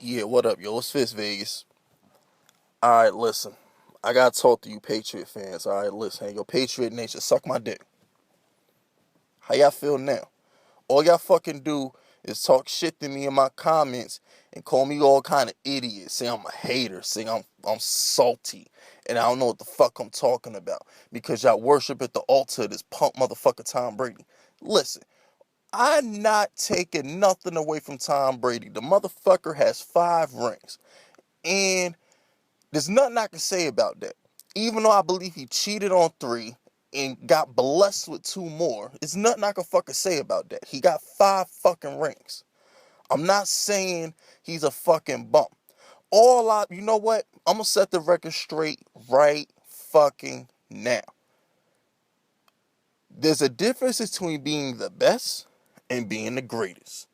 Yeah, what up, yo? It's Fisk Vegas. Alright, listen. I gotta talk to you Patriot fans. Alright, listen. Hey, yo, Patriot Nation, suck my dick. How y'all feel now? All y'all fucking do is talk shit to me in my comments and call me all kind of idiot. Say I'm a hater. Say I'm salty. And I don't know what the fuck I'm talking about. Because y'all worship at the altar of this punk motherfucker Tom Brady. Listen. I'm not taking nothing away from Tom Brady. The motherfucker has 5 rings. And there's nothing I can say about that. Even though I believe he cheated on 3 and got blessed with 2 more, there's nothing I can fucking say about that. He got 5 fucking rings. I'm not saying he's a fucking bum. You know what? I'm gonna set the record straight right fucking now. There's a difference between being the best and being the greatest.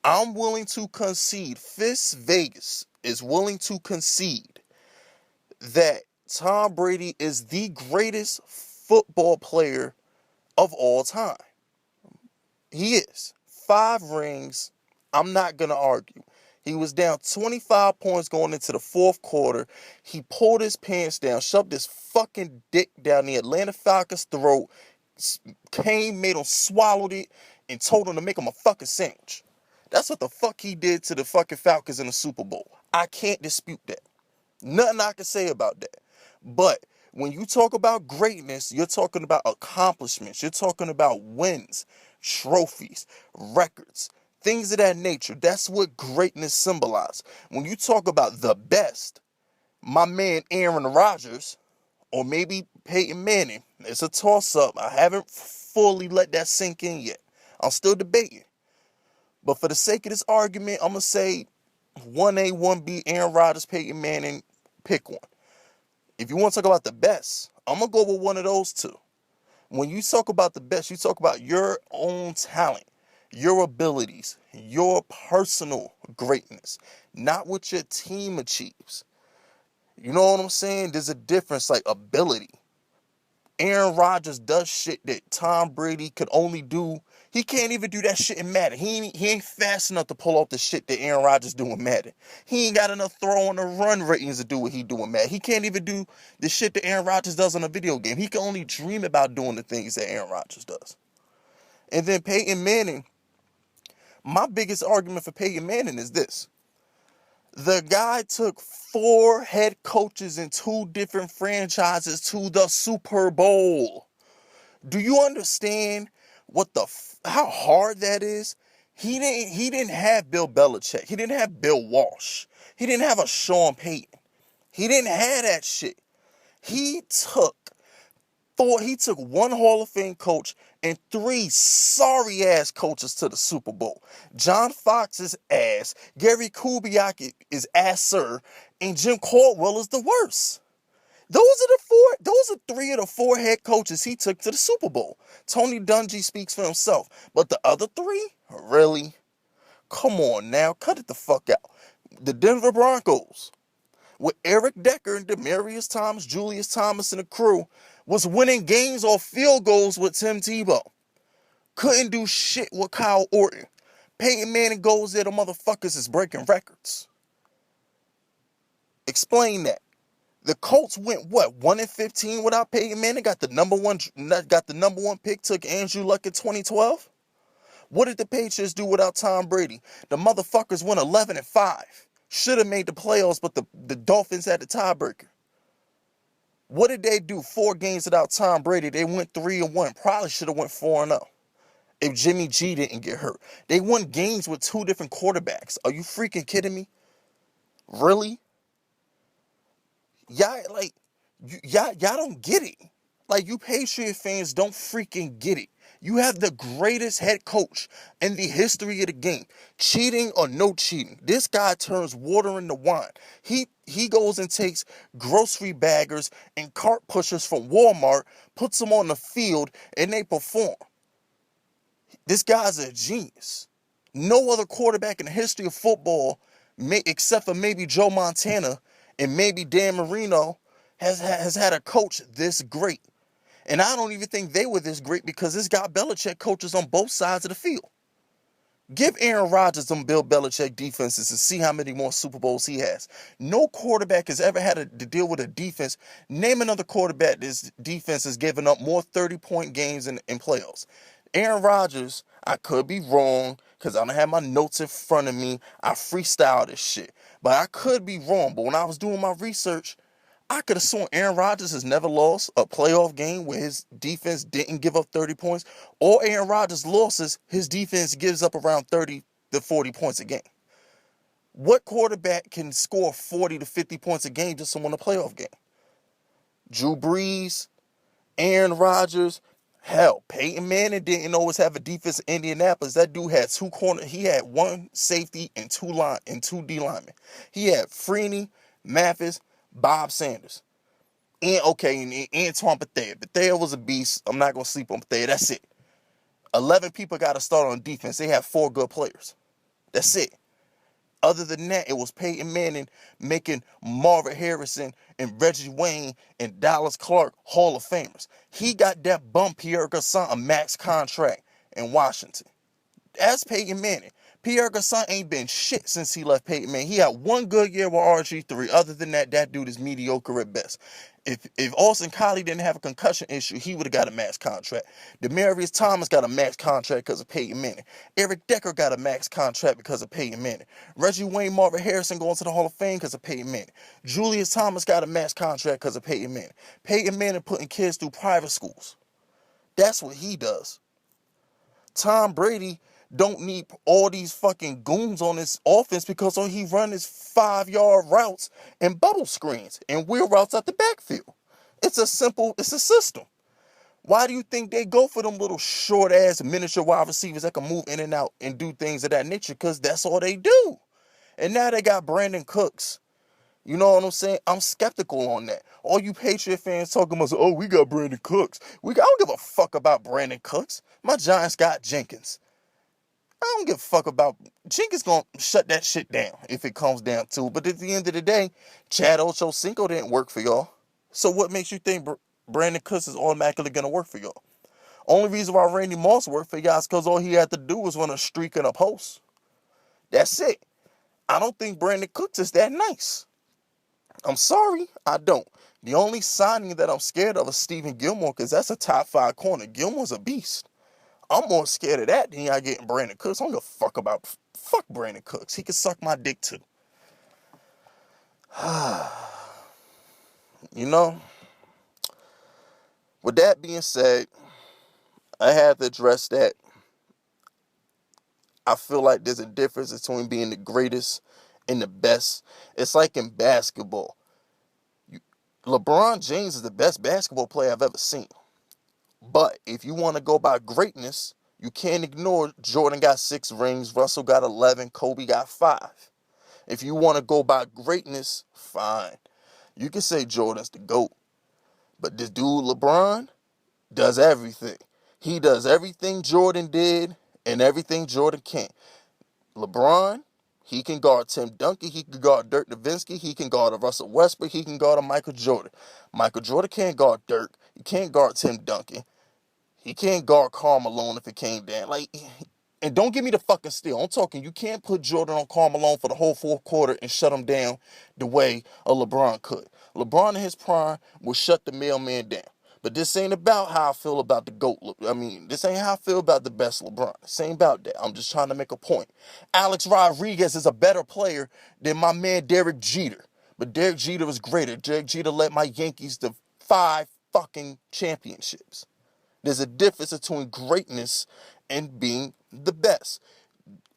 I'm willing to concede, Fisk Vegas is willing to concede that Tom Brady is the greatest football player of all time. He is. 5 rings. I'm not going to argue. He was down 25 points going into the fourth quarter. He pulled his pants down, shoved his fucking dick down the Atlanta Falcons' throat, made him swallow it, and told him to make him a fucking sandwich. That's what the fuck he did to the fucking Falcons in the Super Bowl. I can't dispute that. Nothing I can say about that. But when you talk about greatness, you're talking about accomplishments. You're talking about wins, trophies, records, things of that nature. That's what greatness symbolizes. When you talk about the best, my man Aaron Rodgers, or maybe Peyton Manning, it's a toss-up. I haven't fully let that sink in yet. I'm still debating. But for the sake of this argument, I'm going to say 1A, 1B, Aaron Rodgers, Peyton Manning, pick one. If you want to talk about the best, I'm going to go with one of those two. When you talk about the best, you talk about your own talent, your abilities, your personal greatness, not what your team achieves. You know what I'm saying? There's a difference, like ability. Aaron Rodgers does shit that Tom Brady could only do. He can't even do that shit in Madden. He ain't fast enough to pull off the shit that Aaron Rodgers do in Madden. He ain't got enough throw on the run ratings to do what he do in Madden. He can't even do the shit that Aaron Rodgers does on a video game. He can only dream about doing the things that Aaron Rodgers does. And then Peyton Manning, my biggest argument for Peyton Manning is this. The guy took 4 head coaches in 2 different franchises to the Super Bowl. Do you understand how hard that is? He didn't have Bill Belichick. He didn't have Bill Walsh. He didn't have a Sean Payton. He didn't have that shit. He took 1 Hall of Fame coach and 3 sorry ass coaches to the Super Bowl. John Fox's ass, Gary Kubiak is asser, and Jim Caldwell is the worst. Those are 3 of the 4 head coaches he took to the Super Bowl. Tony Dungy speaks for himself. But the other 3? Really? Come on now, cut it the fuck out. The Denver Broncos, with Eric Decker and Demaryius Thomas, Julius Thomas, and the crew, was winning games off field goals with Tim Tebow. Couldn't do shit with Kyle Orton. Peyton Manning goes there, the motherfuckers is breaking records. Explain that. The Colts went 1-15 without Peyton Manning. Got the number one pick. Took Andrew Luck in 2012. What did the Patriots do without Tom Brady? The motherfuckers went 11-5. Should have made the playoffs, but the Dolphins had the tiebreaker. What did they do? 4 games without Tom Brady. They went 3-1. Probably should have went 4-0 if Jimmy G didn't get hurt. They won games with 2 different quarterbacks. Are you freaking kidding me? Really? Y'all don't get it. Like, you Patriot fans don't freaking get it. You have the greatest head coach in the history of the game. Cheating or no cheating. This guy turns water into wine. He goes and takes grocery baggers and cart pushers from Walmart, puts them on the field, and they perform. This guy's a genius. No other quarterback in the history of football, except for maybe Joe Montana and maybe Dan Marino, has had a coach this great. And I don't even think they were this great because this guy Belichick coaches on both sides of the field. Give Aaron Rodgers them Bill Belichick defenses and see how many more Super Bowls he has. No quarterback has ever had to deal with a defense. Name another quarterback this defense has given up more 30-point games in playoffs. Aaron Rodgers, I could be wrong because I don't have my notes in front of me. I freestyle this shit. But I could be wrong. But when I was doing my research, I could have sworn Aaron Rodgers has never lost a playoff game where his defense didn't give up 30 points. All Aaron Rodgers losses, his defense gives up around 30 to 40 points a game. What quarterback can score 40 to 50 points a game just to win a playoff game? Drew Brees, Aaron Rodgers, hell, Peyton Manning didn't always have a defense in Indianapolis. That dude had two corners. He had one safety and two D linemen. He had Freeney, Mathis, Bob Sanders. And Antoine Bethea. Bethea was a beast. I'm not gonna sleep on Bethea. That's it. 11 people got to start on defense. They have 4 good players. That's it. Other than that, it was Peyton Manning making Marvin Harrison and Reggie Wayne and Dallas Clark Hall of Famers. He got that bump Pierre Garçon a max contract in Washington. That's Peyton Manning. Pierre Garçon ain't been shit since he left Peyton Manning. He had one good year with RG3. Other than that, that dude is mediocre at best. If Austin Collie didn't have a concussion issue, he would have got a max contract. Demaryius Thomas got a max contract because of Peyton Manning. Eric Decker got a max contract because of Peyton Manning. Reggie Wayne, Marvin Harrison going to the Hall of Fame because of Peyton Manning. Julius Thomas got a max contract because of Peyton Manning. Peyton Manning putting kids through private schools. That's what he does. Tom Brady don't need all these fucking goons on his offense because all he run is 5-yard routes and bubble screens and wheel routes out the backfield. It's a system. Why do you think they go for them little short-ass miniature wide receivers that can move in and out and do things of that nature? Because that's all they do. And now they got Brandon Cooks. You know what I'm saying? I'm skeptical on that. All you Patriot fans talking about, oh, we got Brandon Cooks. I don't give a fuck about Brandon Cooks. My Giants got Jenkins. I don't give a fuck about Jenkins gonna shut that shit down if it comes down to it. But at the end of the day, Chad Ochocinco didn't work for y'all. So what makes you think Brandon Cooks is automatically gonna work for y'all? Only reason why Randy Moss worked for y'all is because all he had to do was run a streak and a post. That's it. I don't think Brandon Cooks is that nice. I'm sorry, I don't. The only signing that I'm scared of is Stephen Gilmore because that's a top 5 corner. Gilmore's a beast. I'm more scared of that than I getting Brandon Cooks. I don't give a fuck about Brandon Cooks. He can suck my dick too. You know, with that being said, I have to address that. I feel like there's a difference between being the greatest and the best. It's like in basketball. LeBron James is the best basketball player I've ever seen. But if you want to go by greatness, you can't ignore Jordan got 6 rings, Russell got 11, Kobe got 5. If you want to go by greatness, fine. You can say Jordan's the GOAT. But this dude, LeBron, does everything. He does everything Jordan did and everything Jordan can't. LeBron, he can guard Tim Duncan. He can guard Dirk Nowitzki. He can guard a Russell Westbrook. He can guard a Michael Jordan. Michael Jordan can't guard Dirk. He can't guard Tim Duncan. He can't guard Karl Malone if it came down. And don't give me the fucking steal. I'm talking, you can't put Jordan on Karl Malone for the whole 4th quarter and shut him down the way a LeBron could. LeBron in his prime will shut the mailman down. But this ain't about how I feel about the GOAT. This ain't how I feel about the best LeBron. This ain't about that. I'm just trying to make a point. Alex Rodriguez is a better player than my man Derek Jeter. But Derek Jeter was greater. Derek Jeter led my Yankees to 5 fucking championships. There's a difference between greatness and being the best.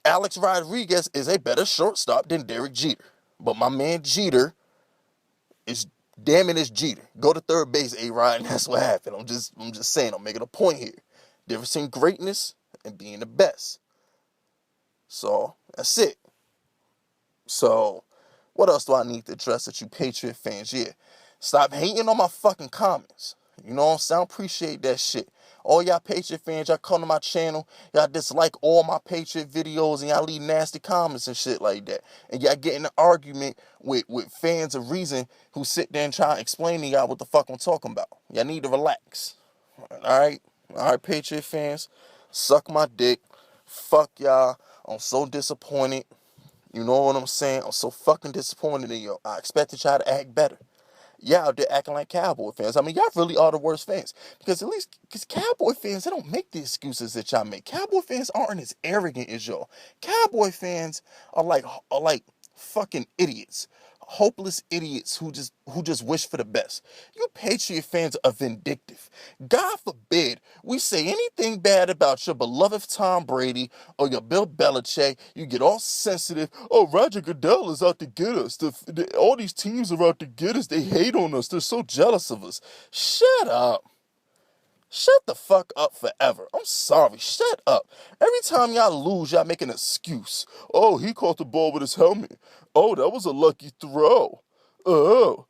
Alex Rodriguez is a better shortstop than Derek Jeter. But my man Jeter is damn it is Jeter. Go to third base, A-Rod, and that's what happened. I'm just saying, I'm making a point here. Difference between greatness and being the best. So, that's it. So, what else do I need to address at you Patriot fans? Yeah, stop hating on my fucking comments. You know what I'm saying? I appreciate that shit. All y'all Patriot fans, y'all come to my channel, y'all dislike all my Patriot videos, and y'all leave nasty comments and shit like that. And y'all get in an argument with fans of reason who sit there and try to explain to y'all what the fuck I'm talking about. Y'all need to relax. Alright? Alright, Patriot fans, suck my dick. Fuck y'all. I'm so disappointed. You know what I'm saying? I'm so fucking disappointed in you. I expected y'all to act better. Y'all out there acting like Cowboy fans. I mean, y'all really are the worst fans. Because at least, because Cowboy fans, they don't make the excuses that y'all make. Cowboy fans aren't as arrogant as y'all. Cowboy fans are like fucking idiots. Hopeless idiots who just wish for the best. You Patriot fans are vindictive. God forbid we say anything bad about your beloved Tom Brady or your Bill Belichick. You get all sensitive. Oh, Roger Goodell is out to get us. All these teams are out to get us. They hate on us. They're so jealous of us. Shut up. Shut the fuck up forever. I'm sorry. Shut up. Every time y'all lose, y'all make an excuse. Oh, he caught the ball with his helmet. Oh, that was a lucky throw. Oh.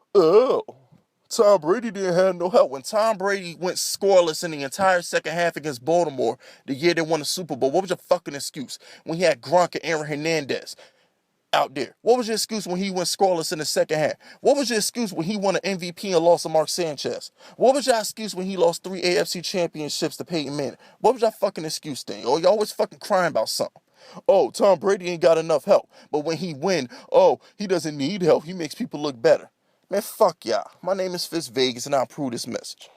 Tom Brady didn't have no help. When Tom Brady went scoreless in the entire second half against Baltimore, the year they won the Super Bowl, what was your fucking excuse? When he had Gronk and Aaron Hernandez out there. What was your excuse when he went scoreless in the second half? What was your excuse when he won an MVP and lost to Mark Sanchez? What was your excuse when he lost 3 AFC championships to Peyton Manning? What was your fucking excuse then? Oh, you always fucking crying about something. Oh, Tom Brady ain't got enough help. But when he win, oh, he doesn't need help. He makes people look better. Man, fuck y'all. My name is Fisk Vegas and I approve this message.